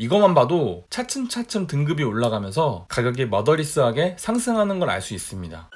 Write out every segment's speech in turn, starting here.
이것만 봐도 차츰차츰 등급이 올라가면서 가격이 머더리스하게 상승하는 걸 알 수 있습니다.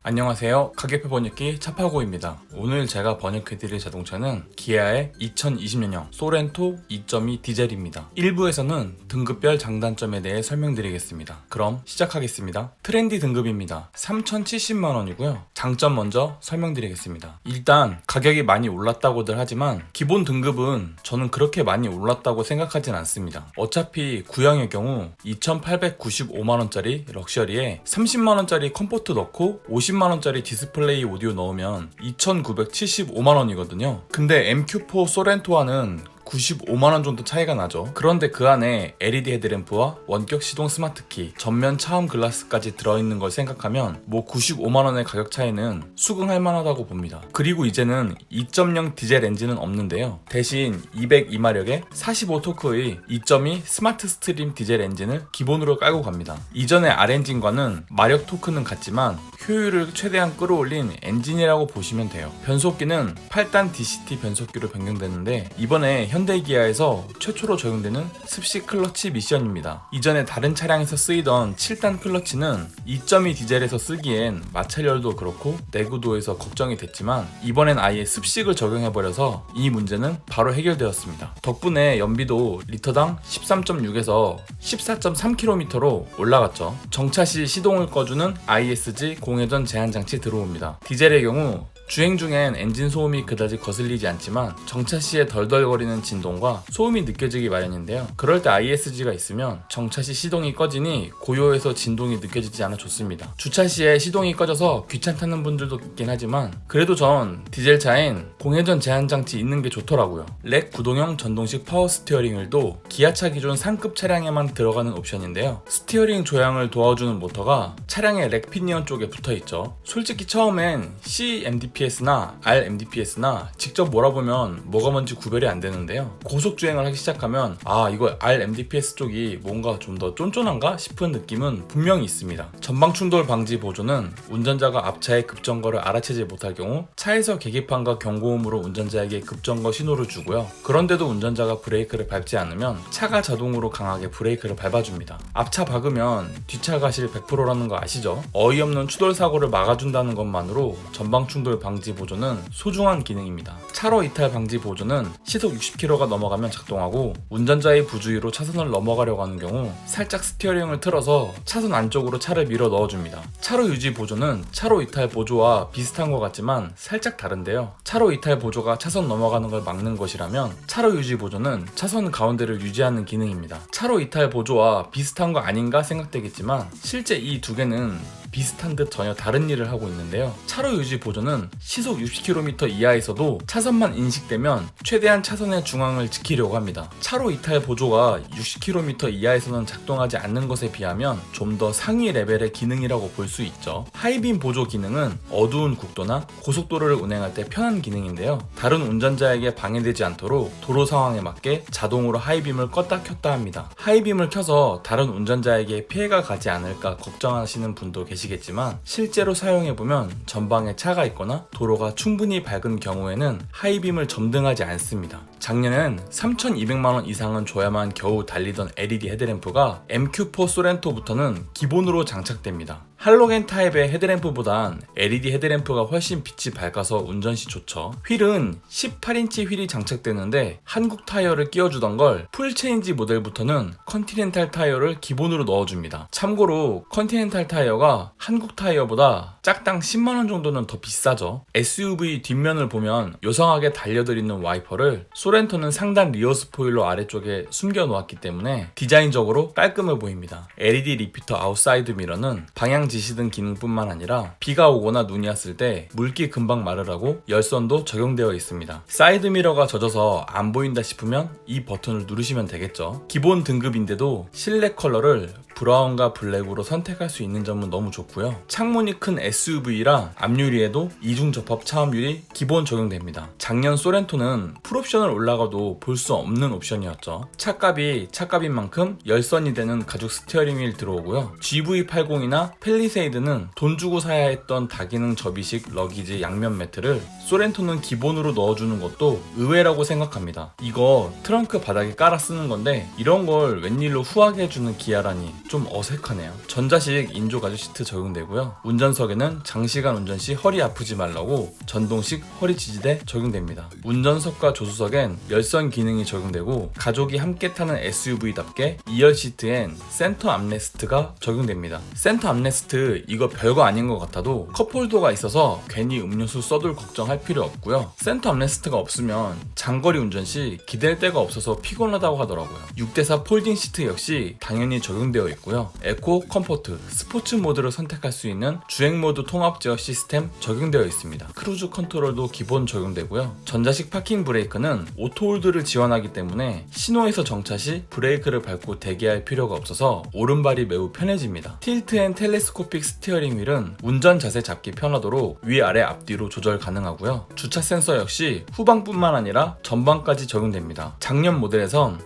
안녕하세요. 가격표 번역기 차파고입니다. 오늘 제가 번역해드릴 자동차는 기아의 2020년형 소렌토 2.2 디젤입니다. 1부에서는 등급별 장단점에 대해 설명드리겠습니다. 그럼 시작하겠습니다. 트렌디 등급입니다. 3,070만원이고요. 장점 먼저 설명드리겠습니다. 일단 가격이 많이 올랐다고들 하지만 기본 등급은 저는 그렇게 많이 올랐다고 생각하진 않습니다. 어차피 구형의 경우 2,895만원짜리 럭셔리에 30만원짜리 컴포트 넣고 50만원짜리 디스플레이 오디오 넣으면 2,975만원이거든요. 근데 MQ4 소렌토와는 95만원 정도 차이가 나죠. 그런데 그 안에 LED 헤드램프와 원격 시동 스마트키, 전면 차음 글라스까지 들어있는 걸 생각하면 95만원의 가격 차이는 수긍할 만하다고 봅니다. 그리고 이제는 2.0 디젤 엔진은 없는데요. 대신 202마력의 45토크의 2.2 스마트 스트림 디젤 엔진을 기본으로 깔고 갑니다. 이전의 R엔진과는 마력 토크는 같지만 효율을 최대한 끌어올린 엔진이라고 보시면 돼요. 변속기는 8단 DCT 변속기로 변경되는데 이번에 현대 기아에서 최초로 적용되는 습식 클러치 미션입니다. 이전에 다른 차량에서 쓰이던 7단 클러치는 2.2 디젤에서 쓰기엔 마찰열도 그렇고 내구도에서 걱정이 됐지만 이번엔 아예 습식을 적용해버려서 이 문제는 바로 해결되었습니다. 덕분에 연비도 리터당 13.6에서 14.3km로 올라갔죠. 정차 시 시동을 꺼주는 ISG 공회전 제한장치 들어옵니다. 디젤의 경우 주행 중엔 엔진 소음이 그다지 거슬리지 않지만 정차 시에 덜덜거리는 진동과 소음이 느껴지기 마련인데요. 그럴 때 ISG가 있으면 정차 시 시동이 꺼지니 고요해서 진동이 느껴지지 않아 좋습니다. 주차 시에 시동이 꺼져서 귀찮다는 분들도 있긴 하지만 그래도 전 디젤차엔 공회전 제한장치 있는 게 좋더라고요. 렉 구동형 전동식 파워 스티어링 휠도 기아차 기존 상급 차량에만 들어가는 옵션인데요. 스티어링 조향을 도와주는 모터가 차량의 렉 피니언 쪽에 붙어있죠. 솔직히 처음엔 CMDPS나 RMDPS나 직접 몰아보면 뭐가 뭔지 구별이 안 되는데요. 고속주행을 하기 시작하면 이거 RMDPS 쪽이 뭔가 좀 더 쫀쫀한가 싶은 느낌은 분명히 있습니다. 전방 충돌 방지 보조는 운전자가 앞차의 급정거를 알아채지 못할 경우 차에서 계기판과 경고음으로 운전자에게 급정거 신호를 주고요. 그런데도 운전자가 브레이크를 밟지 않으면 차가 자동으로 강하게 브레이크를 밟아줍니다. 앞차 박으면 뒷차 가실 100%라는 거 아시죠? 어이없는 추돌 사고를 막아준다는 것만으로 전방 충돌 방지 보조는 소중한 기능입니다. 차로 이탈 방지 보조는 시속 60km가 넘어가면 작동하고 운전자의 부주의로 차선을 넘어가려고 하는 경우 살짝 스티어링을 틀어서 차선 안쪽으로 차를 밀어 넣어줍니다. 차로 유지 보조는 차로 이탈 보조와 비슷한 것 같지만 살짝 다른데요. 차로 이탈 보조가 차선 넘어가는 걸 막는 것이라면 차로 유지 보조는 차선 가운데를 유지하는 기능입니다. 차로 이탈 보조와 비슷한 거 아닌가 생각되겠지만 실제 이 두 개는 비슷한 듯 전혀 다른 일을 하고 있는데요. 차로 유지 보조는 시속 60km 이하에서도 차선만 인식되면 최대한 차선의 중앙을 지키려고 합니다. 차로 이탈 보조가 60km 이하에서는 작동하지 않는 것에 비하면 좀 더 상위 레벨의 기능이라고 볼 수 있죠. 하이빔 보조 기능은 어두운 국도나 고속도로를 운행할 때 편한 기능인데요. 다른 운전자에게 방해되지 않도록 도로 상황에 맞게 자동으로 하이빔을 껐다 켰다 합니다. 하이빔을 켜서 다른 운전자에게 피해가 가지 않을까 걱정하시는 분도 계시겠지만 실제로 사용해보면 전방에 차가 있거나 도로가 충분히 밝은 경우에는 하이빔을 점등하지 않습니다. 작년엔 3,200만원 이상은 줘야만 겨우 달리던 LED 헤드램프가 MQ4 소렌토부터는 기본으로 장착됩니다. 할로겐 타입의 헤드램프보단 LED 헤드램프가 훨씬 빛이 밝아서 운전시 좋죠. 휠은 18인치 휠이 장착되는데 한국 타이어를 끼워주던 걸 풀체인지 모델부터는 컨티넨탈 타이어를 기본으로 넣어줍니다. 참고로 컨티넨탈 타이어가 한국 타이어보다 짝당 10만원 정도는 더 비싸죠. SUV 뒷면을 보면 요상하게 달려들있는 와이퍼를 소렌토는 상단 리어 스포일러 아래쪽에 숨겨 놓았기 때문에 디자인적으로 깔끔해 보입니다. LED 리피터 아웃사이드 미러는 방향 지시등 기능뿐만 아니라 비가 오거나 눈이 왔을 때 물기 금방 마르라고 열선도 적용되어 있습니다. 사이드 미러가 젖어서 안 보인다 싶으면 이 버튼을 누르시면 되겠죠. 기본 등급인데도 실내 컬러를 브라운과 블랙으로 선택할 수 있는 점은 너무 좋고요. 창문이 큰 SUV라 앞유리에도 이중 접합 차음유리 기본 적용됩니다. 작년 소렌토는 풀옵션을 올라가도 볼 수 없는 옵션이었죠. 차값이 차값인 만큼 열선이 되는 가죽 스티어링 휠 들어오고요. GV80이나 펠리세이드는 돈 주고 사야 했던 다기능 접이식 러기지 양면 매트를 소렌토는 기본으로 넣어주는 것도 의외라고 생각합니다. 이거 트렁크 바닥에 깔아 쓰는 건데 이런 걸 웬일로 후하게 해주는 기아라니 좀 어색하네요. 전자식 인조 가죽 시트 적용되고요. 운전석에는 장시간 운전 시 허리 아프지 말라고 전동식 허리 지지대 적용됩니다. 운전석과 조수석엔 열선 기능이 적용되고 가족이 함께 타는 SUV답게 2열 시트엔 센터 암레스트가 적용됩니다. 센터 암레스트 이거 별거 아닌 것 같아도 컵홀더가 있어서 괜히 음료수 써둘 걱정할 필요 없고요. 센터 암레스트가 없으면 장거리 운전 시 기댈 데가 없어서 피곤하다고 하더라고요. 6대4 폴딩 시트 역시 당연히 적용되어 있고요. 에코, 컴포트, 스포츠 모드를 선택할 수 있는 주행 모드 통합 제어 시스템 적용되어 있습니다. 크루즈 컨트롤도 기본 적용되고요. 전자식 파킹 브레이크는 오토홀드를 지원하기 때문에 신호에서 정차 시 브레이크를 밟고 대기할 필요가 없어서 오른발이 매우 편해집니다. 틸트 앤 텔레스코픽 스티어링 휠은 운전 자세 잡기 편하도록 위아래 앞뒤로 조절 가능하고요. 주차 센서 역시 후방뿐만 아니라 전방까지 적용됩니다. 작년 모델에선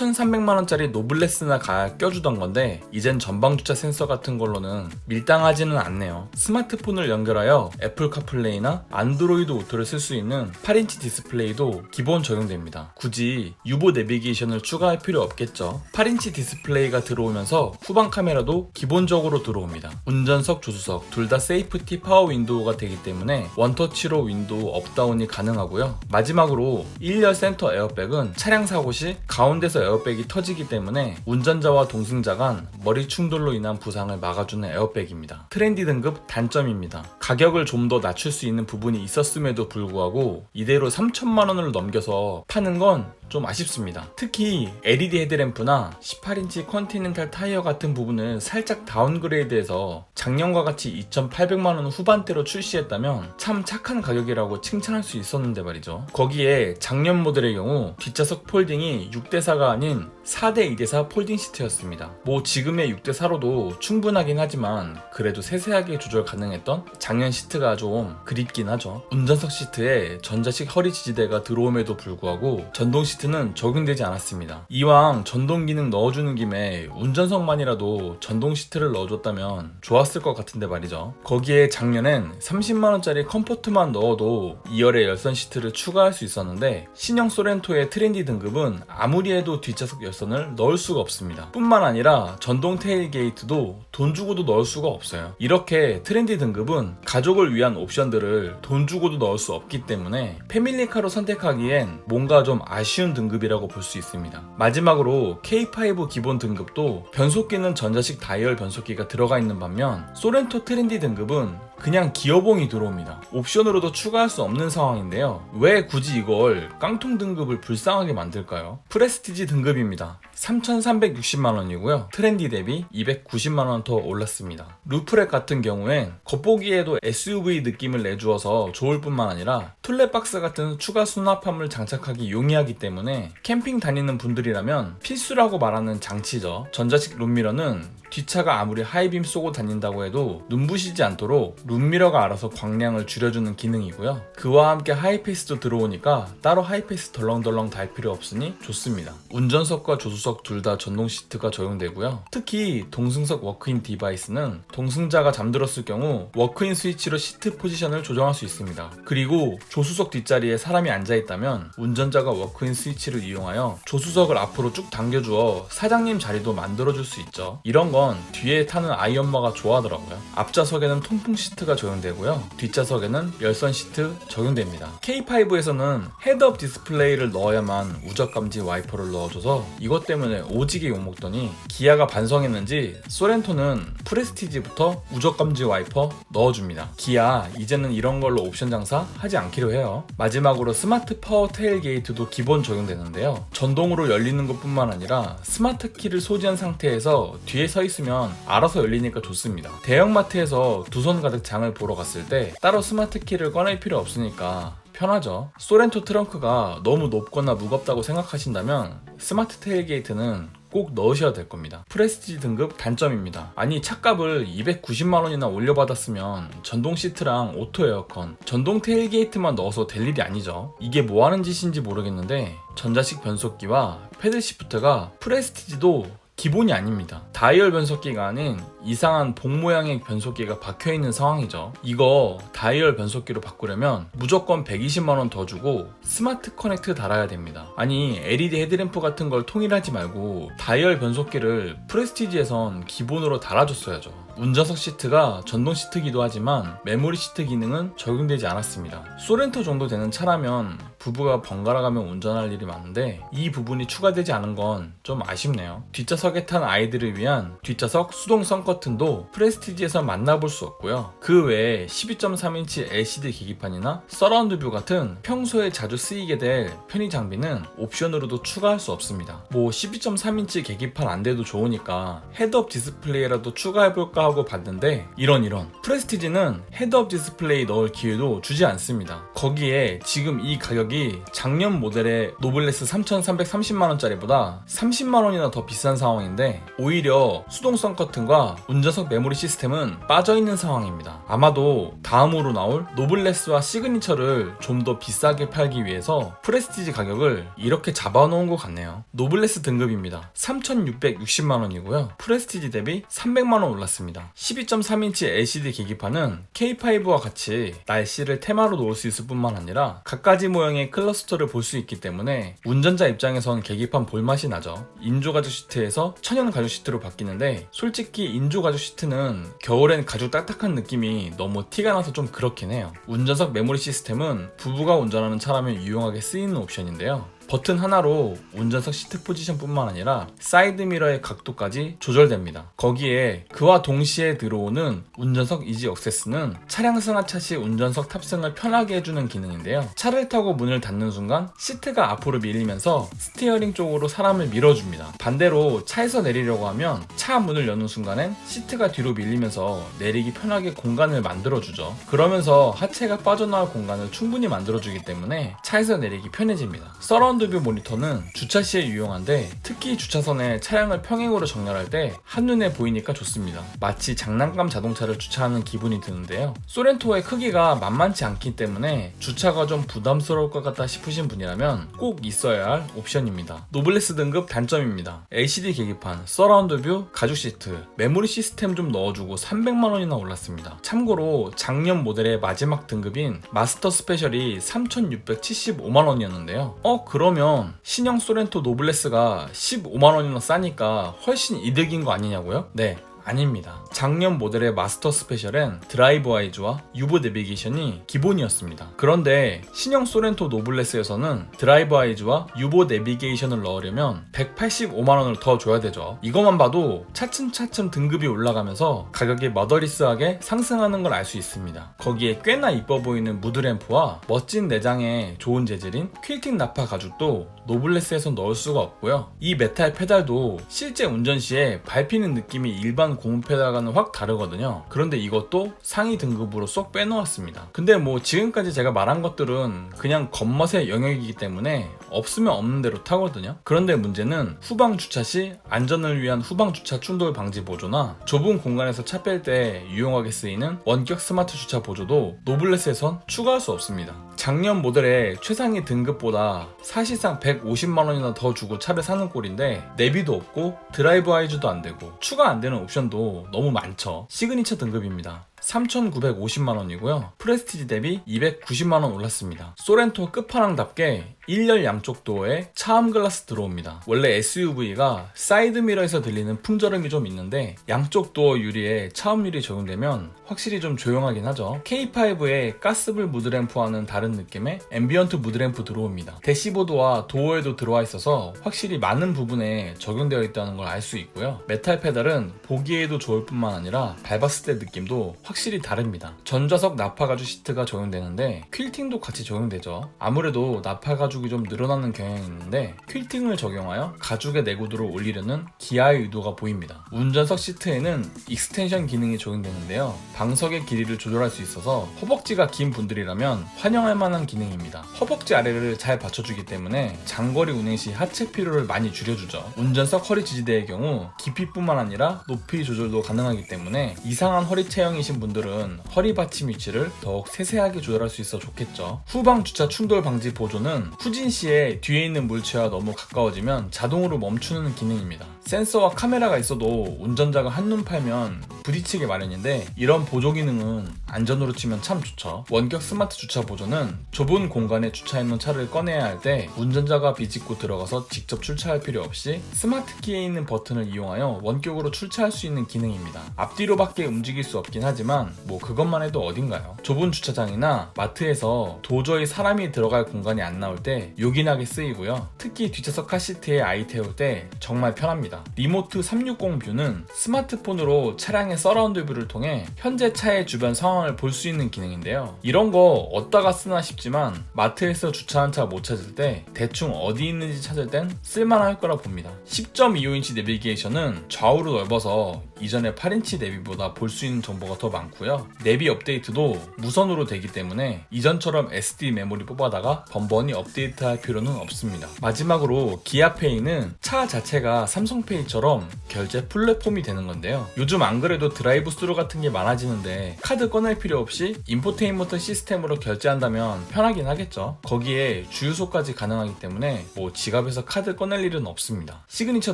3,300만원짜리 노블레스나 가야 껴주던 건데 이젠 전방 주차 센서 같은 걸로는 밀당하지는 않네요. 스마트폰을 연결하여 애플 카플레이나 안드로이드 오토를 쓸 수 있는 8인치 디스플레이도 기본 적용됩니다. 굳이 유보 내비게이션을 추가할 필요 없겠죠. 8인치 디스플레이가 들어오면서 후방 카메라도 기본적으로 들어옵니다. 운전석, 조수석 둘 다 세이프티 파워 윈도우가 되기 때문에 원터치로 윈도우 업다운이 가능하고요. 마지막으로 1열 센터 에어백은 차량 사고 시 가운데서 에어백이 터지기 때문에 운전자와 동승자 간 머리 충돌로 인한 부상을 막아주는 에어백입니다. 트렌디 등급 단점입니다. 가격을 좀 더 낮출 수 있는 부분이 있었음에도 불구하고 이대로 3천만원을 넘겨서 파는 건 좀 아쉽습니다. 특히 LED 헤드램프나 18인치 컨티넨탈 타이어 같은 부분을 살짝 다운그레이드해서 작년과 같이 2,800만원 후반대로 출시했다면 참 착한 가격이라고 칭찬할 수 있었는데 말이죠. 거기에 작년 모델의 경우 뒷좌석 폴딩이 6대4가 아닌 4대 2대4 폴딩 시트였습니다. 뭐 지금의 6대4로도 충분하긴 하지만 그래도 세세하게 조절 가능했던 작년 시트가 좀 그립긴 하죠. 운전석 시트에 전자식 허리 지지대가 들어옴에도 불구하고 전동 시트는 적용되지 않았습니다. 이왕 전동 기능 넣어주는 김에 운전석만이라도 전동 시트를 넣어줬다면 좋았을 것 같은데 말이죠. 거기에 작년엔 30만원짜리 컴포트만 넣어도 2열의 열선 시트를 추가할 수 있었는데 신형 소렌토의 트렌디 등급은 아무리 해도 뒷좌석 열선을 넣을 수가 없습니다. 뿐만 아니라 전동 테일게이트도 돈 주고도 넣을 수가 없어요. 이렇게 트렌디 등급은 가족을 위한 옵션들을 돈 주고도 넣을 수 없기 때문에 패밀리카로 선택하기엔 뭔가 좀 아쉬운 등급이라고 볼 수 있습니다. 마지막으로 K5 기본 등급도 변속기는 전자식 다이얼 변속기가 들어가 있는 반면 소렌토 트렌디 등급은 그냥 기어봉이 들어옵니다. 옵션으로도 추가할 수 없는 상황인데요. 왜 굳이 이걸 깡통 등급을 불쌍하게 만들까요? 프레스티지 등급입니다. 3,360만원이고요. 트렌디 대비 290만원 더 올랐습니다. 루프렉 같은 경우엔 겉보기에도 SUV 느낌을 내주어서 좋을 뿐만 아니라 툴렛박스 같은 추가 수납함을 장착하기 용이하기 때문에 캠핑 다니는 분들이라면 필수라고 말하는 장치죠. 전자식 룸미러는 뒷차가 아무리 하이빔 쏘고 다닌다고 해도 눈부시지 않도록 룸미러가 알아서 광량을 줄여주는 기능이고요. 그와 함께 하이패스도 들어오니까 따로 하이패스 덜렁덜렁 달 필요 없으니 좋습니다. 운전석과 조수석 둘 다 전동 시트가 적용되고요. 특히 동승석 워크인 디바이스는 동승자가 잠들었을 경우 워크인 스위치로 시트 포지션을 조정할 수 있습니다. 그리고 조수석 뒷자리에 사람이 앉아있다면 운전자가 워크인 스위치를 이용하여 조수석을 앞으로 쭉 당겨주어 사장님 자리도 만들어줄 수 있죠. 이런 건 뒤에 타는 아이 엄마가 좋아하더라고요. 앞좌석에는 통풍 시트가 적용되고요. 뒷좌석에는 열선 시트 적용됩니다. K5에서는 헤드업 디스플레이를 넣어야만 우적 감지 와이퍼를 넣어줘서 이것 때문에 오지게 욕먹더니 기아가 반성했는지 소렌토는 프레스티지부터 우적 감지 와이퍼 넣어줍니다. 기아 이제는 이런 걸로 옵션 장사 하지 않기로 해요. 마지막으로 스마트 파워 테일게이트도 기본 적용되는데요. 전동으로 열리는 것뿐만 아니라 스마트 키를 소지한 상태에서 뒤에 서 있으면 알아서 열리니까 좋습니다. 대형마트에서 두 손 가득 장을 보러 갔을 때 따로 스마트 키를 꺼낼 필요 없으니까 편하죠. 소렌토 트렁크가 너무 높거나 무겁다고 생각하신다면 스마트 테일게이트는 꼭 넣으셔야 될 겁니다. 프레스티지 등급 단점입니다. 아니 차값을 290만원이나 올려받았으면 전동 시트랑 오토 에어컨, 전동 테일게이트만 넣어서 될 일이 아니죠. 이게 뭐 하는 짓인지 모르겠는데 전자식 변속기와 패들 시프트가 프레스티지도 기본이 아닙니다. 다이얼 변속기가 아닌 이상한 봉 모양의 변속기가 박혀있는 상황이죠. 이거 다이얼 변속기로 바꾸려면 무조건 120만원 더 주고 스마트 커넥트 달아야 됩니다. 아니 LED 헤드램프 같은 걸 통일하지 말고 다이얼 변속기를 프레스티지에선 기본으로 달아줬어야죠. 운전석 시트가 전동 시트기도 하지만 메모리 시트 기능은 적용되지 않았습니다. 소렌토 정도 되는 차라면 부부가 번갈아가며 운전할 일이 많은데 이 부분이 추가되지 않은 건 좀 아쉽네요. 뒷좌석에 탄 아이들을 위한 뒷좌석 수동 선커튼도 프레스티지에서 만나볼 수 없고요. 그 외에 12.3인치 LCD 계기판이나 서라운드 뷰 같은 평소에 자주 쓰이게 될 편의 장비는 옵션으로도 추가할 수 없습니다. 뭐 12.3인치 계기판 안 돼도 좋으니까 헤드업 디스플레이라도 추가해볼까 하고 봤는데 이런 프레스티지는 헤드업 디스플레이 넣을 기회도 주지 않습니다. 거기에 지금 이 가격이 작년 모델의 노블레스 3,330만원짜리보다 30만원이나 더 비싼 상황인데 오히려 수동성 커튼과 운전석 메모리 시스템은 빠져있는 상황입니다. 아마도 다음으로 나올 노블레스와 시그니처를 좀 더 비싸게 팔기 위해서 프레스티지 가격을 이렇게 잡아놓은 것 같네요. 노블레스 등급입니다. 3,660만원이고요. 프레스티지 대비 300만원 올랐습니다. 12.3인치 LCD 계기판은 K5와 같이 날씨를 테마로 놓을 수 있을 뿐만 아니라 갖가지 모양의 클러스터를 볼 수 있기 때문에 운전자 입장에선 계기판 볼맛이 나죠. 인조 가죽 시트에서 천연 가죽 시트로 바뀌는데 솔직히 인조 가죽 시트는 겨울엔 가죽 딱딱한 느낌이 너무 티가 나서 좀 그렇긴 해요. 운전석 메모리 시스템은 부부가 운전하는 차라면 유용하게 쓰이는 옵션인데요. 버튼 하나로 운전석 시트 포지션 뿐만 아니라 사이드 미러의 각도까지 조절됩니다. 거기에 그와 동시에 들어오는 운전석 이지 액세스는 차량 승하차 시 운전석 탑승을 편하게 해주는 기능인데요. 차를 타고 문을 닫는 순간 시트가 앞으로 밀리면서 스티어링 쪽으로 사람을 밀어줍니다. 반대로 차에서 내리려고 하면 차 문을 여는 순간엔 시트가 뒤로 밀리면서 내리기 편하게 공간을 만들어주죠. 그러면서 하체가 빠져나올 공간을 충분히 만들어주기 때문에 차에서 내리기 편해집니다. 서라운드 뷰 모니터는 주차 시에 유용한데 특히 주차선에 차량을 평행으로 정렬할 때 한눈에 보이니까 좋습니다. 마치 장난감 자동차를 주차하는 기분이 드는데요. 소렌토의 크기가 만만치 않기 때문에 주차가 좀 부담스러울 것 같다 싶으신 분이라면 꼭 있어야 할 옵션입니다. 노블레스 등급 단점입니다. LCD 계기판, 서라운드 뷰, 가죽 시트, 메모리 시스템 좀 넣어주고 300만원이나 올랐습니다. 참고로 작년 모델의 마지막 등급인 마스터 스페셜이 3,675만원이었는데요. 그러면 신형 소렌토 노블레스가 15만원이나 싸니까 훨씬 이득인 거 아니냐고요? 네, 아닙니다. 작년 모델의 마스터 스페셜엔 드라이브 아이즈와 유보 내비게이션이 기본이었습니다. 그런데 신형 소렌토 노블레스에서는 드라이브 아이즈와 유보 내비게이션을 넣으려면 185만원을 더 줘야 되죠. 이것만 봐도 차츰차츰 등급이 올라가면서 가격이 머더리스하게 상승하는 걸 알 수 있습니다. 거기에 꽤나 이뻐 보이는 무드램프와 멋진 내장의 좋은 재질인 퀼팅 나파 가죽도 노블레스에서 넣을 수가 없고요. 이 메탈 페달도 실제 운전 시에 밟히는 느낌이 일반 고무 페달과는 확 다르거든요. 그런데 이것도 상위 등급으로 쏙 빼놓았습니다. 근데 뭐 지금까지 제가 말한 것들은 그냥 겉멋의 영역이기 때문에 없으면 없는 대로 타거든요. 그런데 문제는 후방 주차 시 안전을 위한 후방 주차 충돌 방지 보조나 좁은 공간에서 차 뺄 때 유용하게 쓰이는 원격 스마트 주차 보조도 노블레스에선 추가할 수 없습니다. 작년 모델의 최상위 등급보다 사실상 150만원이나 더 주고 차를 사는 꼴인데 내비도 없고 드라이브 아이즈도 안 되고 추가 안 되는 옵션도 너무 많죠. 시그니처 등급입니다. 3,950만원이고요. 프레스티지 대비 290만원 올랐습니다. 소렌토 끝판왕답게 1열 양쪽 도어에 차암 글라스 들어옵니다. 원래 SUV가 사이드 미러에서 들리는 풍절음이 좀 있는데 양쪽 도어 유리에 차암 유리 적용되면 확실히 좀 조용하긴 하죠. K5의 가스불 무드램프와는 다른 느낌의 앰비언트 무드램프 들어옵니다. 대시보드와 도어에도 들어와 있어서 확실히 많은 부분에 적용되어 있다는 걸 알 수 있고요. 메탈 페달은 보기에도 좋을 뿐만 아니라 밟았을 때 느낌도 확실히 다릅니다. 전좌석 나파 가죽 시트가 적용되는데 퀼팅도 같이 적용되죠. 아무래도 나파 가죽을 가죽이 좀 늘어나는 경향이 있는데 퀼팅을 적용하여 가죽의 내구도를 올리려는 기아의 의도가 보입니다. 운전석 시트에는 익스텐션 기능이 적용되는데요. 방석의 길이를 조절할 수 있어서 허벅지가 긴 분들이라면 환영할 만한 기능입니다. 허벅지 아래를 잘 받쳐주기 때문에 장거리 운행 시 하체 피로를 많이 줄여주죠. 운전석 허리 지지대의 경우 깊이뿐만 아니라 높이 조절도 가능하기 때문에 이상한 허리 체형이신 분들은 허리 받침 위치를 더욱 세세하게 조절할 수 있어 좋겠죠. 후방 주차 충돌 방지 보조는 후진 시에 뒤에 있는 물체와 너무 가까워지면 자동으로 멈추는 기능입니다. 센서와 카메라가 있어도 운전자가 한눈 팔면 부딪히게 마련인데 이런 보조 기능은 안전으로 치면 참 좋죠. 원격 스마트 주차 보조는 좁은 공간에 주차해놓은 차를 꺼내야 할 때 운전자가 비집고 들어가서 직접 출차할 필요 없이 스마트 키에 있는 버튼을 이용하여 원격으로 출차할 수 있는 기능입니다. 앞뒤로밖에 움직일 수 없긴 하지만 뭐 그것만 해도 어딘가요? 좁은 주차장이나 마트에서 도저히 사람이 들어갈 공간이 안 나올 때 요긴하게 쓰이고요. 특히 뒷좌석 카시트에 아이 태울 때 정말 편합니다. 리모트 360 뷰는 스마트폰으로 차량의 서라운드 뷰를 통해 현재 차의 주변 상황을 볼 수 있는 기능인데요. 이런 거 어디다가 쓰나 싶지만 마트에서 주차한 차 못 찾을 때 대충 어디 있는지 찾을 땐 쓸만할 거라 봅니다. 10.25인치 내비게이션은 좌우로 넓어서 이전의 8인치 내비보다 볼 수 있는 정보가 더 많고요. 내비 업데이트도 무선으로 되기 때문에 이전처럼 SD 메모리 뽑아다가 번번이 업데이트할 필요는 없습니다. 마지막으로 기아페이는 차 자체가 삼성페이처럼 결제 플랫폼이 되는 건데요. 요즘 안 그래도 드라이브 스루 같은 게 많아지는데 카드 꺼낼 필요 없이 인포테인먼트 시스템으로 결제한다면 편하긴 하겠죠. 거기에 주유소까지 가능하기 때문에 뭐 지갑에서 카드 꺼낼 일은 없습니다. 시그니처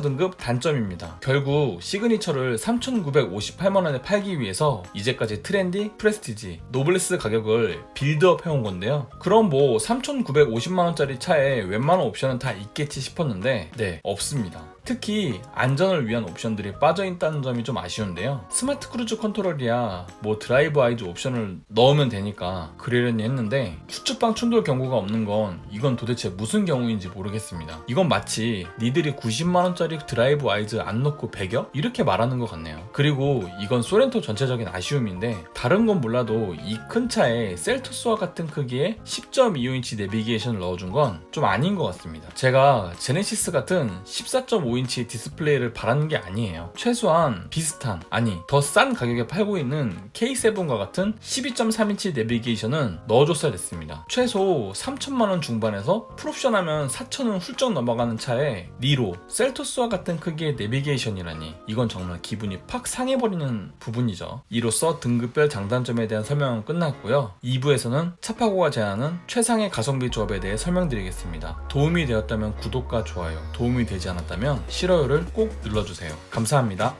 등급 단점입니다. 결국 시그니처를 3,958만원에 팔기 위해서 이제까지 트렌디, 프레스티지, 노블레스 가격을 빌드업 해온 건데요. 그럼 뭐 3,950만원짜리 차에 웬만한 옵션은 다 있겠지 싶었는데 네, 없습니다. 특히 안전을 위한 옵션들이 빠져있다는 점이 좀 아쉬운데요. 스마트 크루즈 컨트롤이야 뭐 드라이브 아이즈 옵션을 넣으면 되니까 그러려니 했는데 후측방 충돌 경고가 없는 건 이건 도대체 무슨 경우인지 모르겠습니다. 이건 마치 니들이 90만원짜리 드라이브 아이즈 안 넣고 배겨? 이렇게 말하는 것 같네요. 그리고 이건 소렌토 전체적인 아쉬움인데 다른 건 몰라도 이 큰 차에 셀토스와 같은 크기의 10.25인치 내비게이션을 넣어준 건 좀 아닌 것 같습니다. 제가 제네시스 같은 14.5인치 디스플레이를 바라는 게 아니에요. 최소한 비슷한, 아니 더 싼 가격에 팔고 있는 K7과 같은 12.3인치 내비게이션은 넣어줬어야 됐습니다. 최소 3천만원 중반에서 풀옵션하면 4천은 훌쩍 넘어가는 차에 니로, 셀토스와 같은 크기의 내비게이션이라니 이건 정말 기분이 팍 상해버리는 부분이죠. 이로써 등급별 장단점에 대한 설명은 끝났고요. 2부에서는 차파고가 제안하는 최상의 가성비 조합에 대해 설명드리겠습니다. 도움이 되었다면 구독과 좋아요, 도움이 되지 않았다면 싫어요를 꼭 눌러주세요. 감사합니다.